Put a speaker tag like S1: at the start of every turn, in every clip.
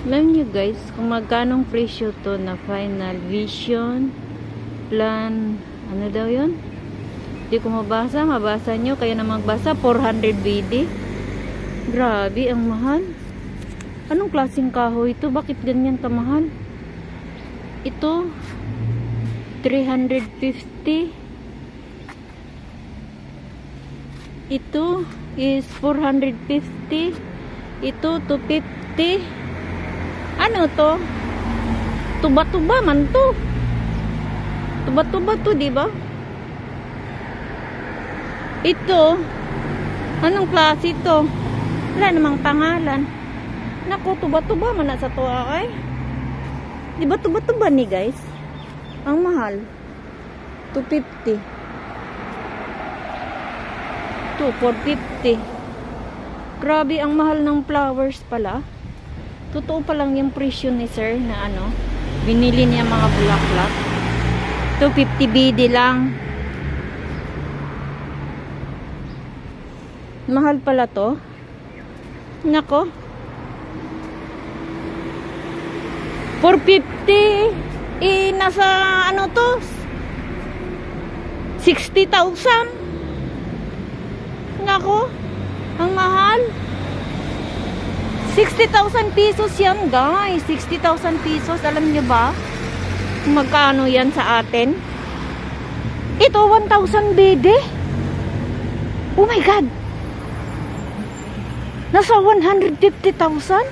S1: Alam nyo guys, kung magkanong presyo to na Final Vision Plan, ano daw yun? Hindi ko mabasa nyo, kaya na magbasa. 400 BD. Grabe, ang mahal. Anong klaseng kahoy ito? Bakit ganyan kamahal? Ito 350. Ito is 450. Ito 250. Ano to? Tuba-tuba man to. Tuba-tuba to, di ba? Ito, anong klase ito? Wala namang pangalan. Naku, tuba-tuba man na sa to ay. Di ba tuba-tuba ni guys? Ang mahal. 250. Ito, 450. Grabe, ang mahal ng flowers pala. Totoo pa lang yung presyo ni sir na ano, binili niya mga bulaklak. 250 BD lang. Mahal pala to. Nako. 450. Nasa ano to? 60,000. Nako. Ang mahal. 60,000 pesos yan guys. 60,000 pesos. Alam niyo ba kung magkano yan sa atin? Ito 1,000 BD. Oh my god. Nasa 150,000.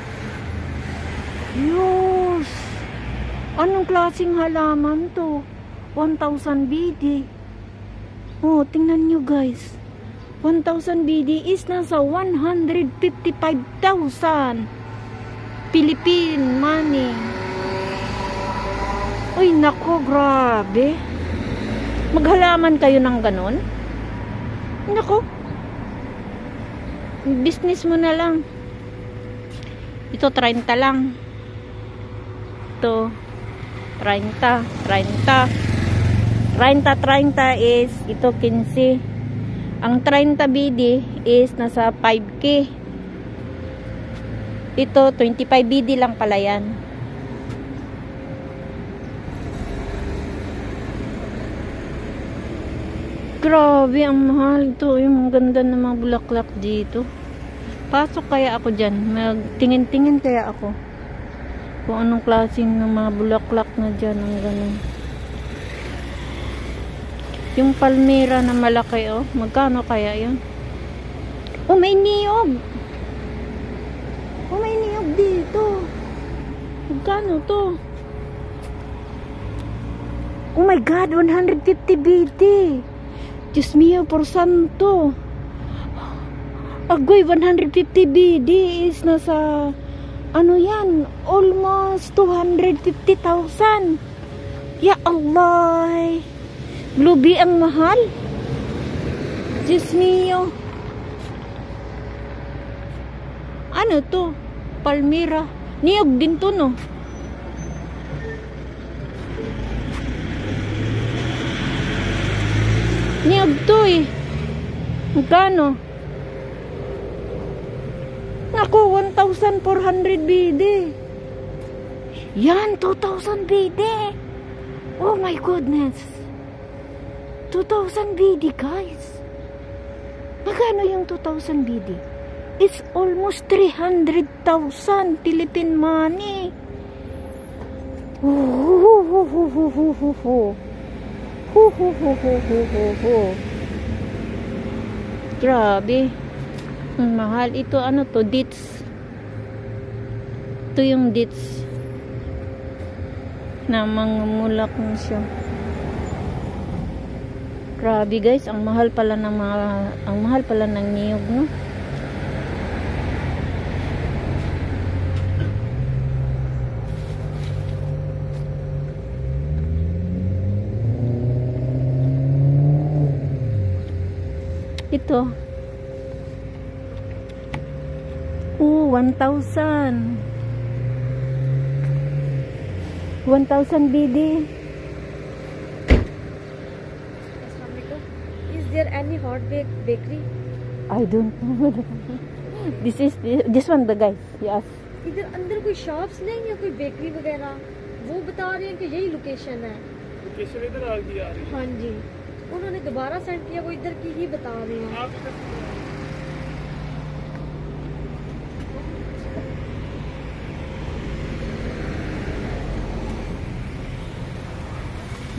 S1: Yes. Anong klaseng halaman to? 1,000 BD. Oh, tingnan nyo guys. 1,000 BD is nasa 155,000 Philippine money. Uy, nako, grabe. Maghalaman kayo ng ganon? Nako. Business mo na lang. Ito 30 lang. Ito 30 is ito 15. Ang 30 BD is nasa 5K. Ito 25 BD lang pala yan. Grabe, ang mahal ito. Yung ganda ng mga bulaklak dito. Pasok kaya ako dyan. Magtingin-tingin kaya ako. Kung anong klaseng ng mga bulaklak na dyan. Ang ganun. Yung palmera na malaki, oh. Magkano kaya yun? Oh, may niyog. Oh, may niyog dito. Magkano to? Oh my God, 150 BD. Diyos mio, por santo. Agoy, 150 BD is nasa, ano yan, almost 250,000. Ya Allah. Blueberry ang mahal. Diyos mio. Ano to? Palmera. Niyog din to, no? Niyog to, eh. Magkano? Naku, 1,400 BD. Yan, 2,000 BD. Oh my goodness. 2,000 BD, guys. Magkano yung 2,000 BD? It's almost 300,000 Philippine money. Grabe. Ang mahal. Ito ano to? Dates. Ito yung dates. Na mga mulak na siya. Grabe guys, ang mahal pala ng niyog, no? Ito. 1,000. 1,000 BD.
S2: Is there any hot bakery?
S1: I don't know. This one the guys. Yes.
S2: इधर अंदर कोई शॉप्स नहीं या कोई बेकरी वगैरह, वो बता रहे हैं कि यही लोकेशन है।
S3: लोकेशन इधर आ रही है।
S2: हाँ जी, उन्होंने दोबारा सेंड किया, वो इधर की ही बता रहे हैं।
S3: आप इधर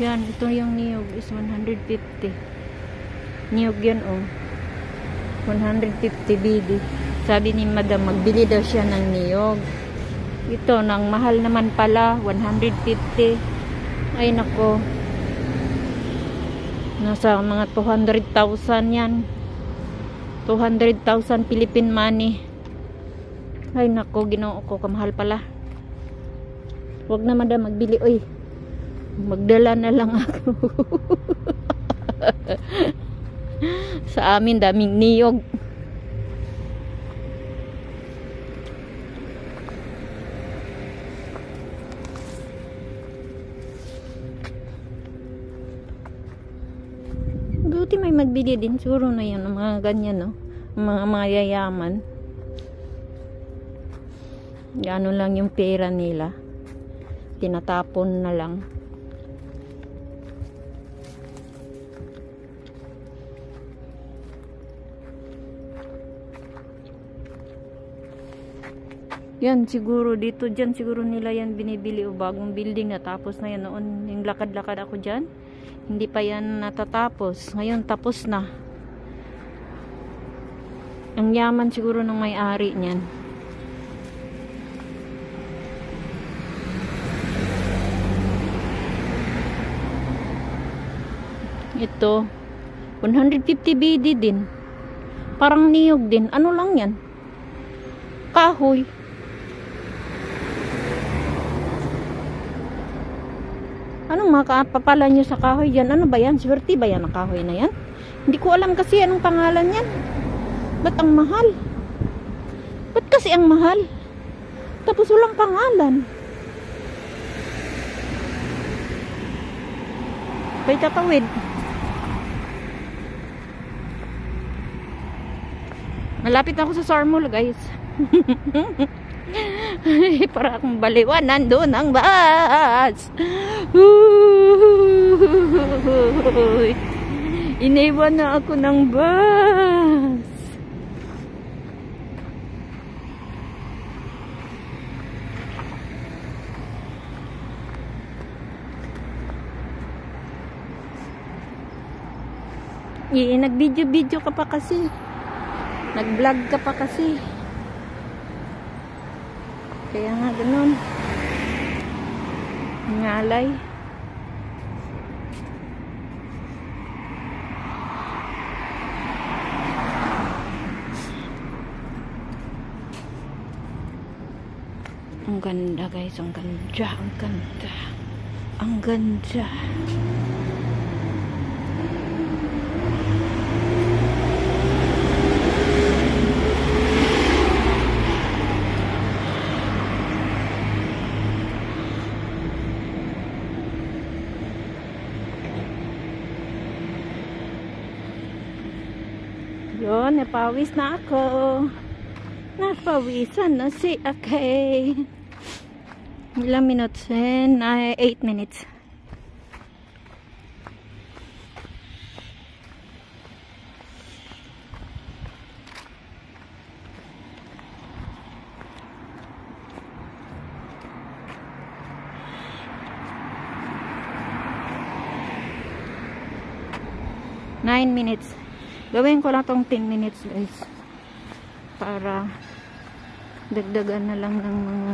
S1: Yan, ito yung niyog is 150. Niyog yan, oh. 150 BD. Sabi ni madam, magbili daw siya ng niyog. Ito, nang mahal naman pala, 150. Ay, nako. Nasa mga 200,000 yan. 200,000 Philippine money. Ay, nako, ginoo ko, kamahal pala. Huwag na madam, magbili, oy. Magdala na lang ako. Sa amin daming niyog. Buti may magbili din siguro na yan ng mga ganyan, no? Mga mayayaman. Gano'n lang yung pera nila. Tinatapon na lang. Yan siguro dito, dyan siguro nila yan binibili o bagong building na tapos na yan noon. Yung lakad-lakad ako dyan, hindi pa yan natatapos. Ngayon tapos na. Ang yaman siguro ng may-ari niyan. Ito 150 BD din. Parang niyog din. Ano lang yan? Kahoy. Anong makapapala nyo sa kahoy yan? Ano ba yan? Swerte ba yan ang kahoy na yan? Hindi ko alam kasi anong pangalan yan. Ba't ang mahal? Ba't kasi ang mahal? Tapos walang pangalan. Kaya tatawid. Malapit ako sa Sarmul, guys. Para akong baliwan. Nandun ang bus. Iniwan na ako ng bus. Nag-video ka pa kasi. Nag-vlog ka pa kasi. Kaya nga ganun. Ngalay. Ang ganda, guys. Ang ganda. Ang ganda. Ang ganda. Yun, napawis na ako. Napawisan na si Akay. Ilang minutes? 8 minutes. Nine minutes. Gawin ko lang tong 10 minutes, guys. Para dagdagan na lang ng mga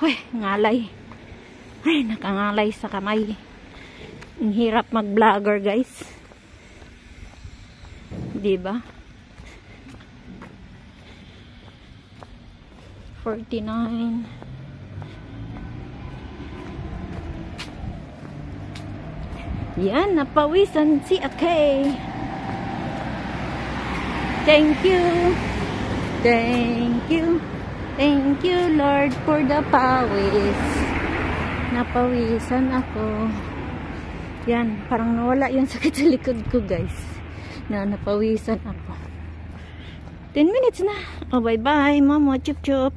S1: Hoy, ngalay. Ay, nakangalay sa kamay. Ang hirap mag-vlogger, guys. Diba? 49. Yan, napawisan si Akay. Thank you. Thank you. Thank you, Lord, for the pawis. Napawisan ako. Yan, parang nawala yung sakit sa likod ko, guys. Napawisan ako. 10 minutes na. Oh, bye-bye, mama. Chup-chup.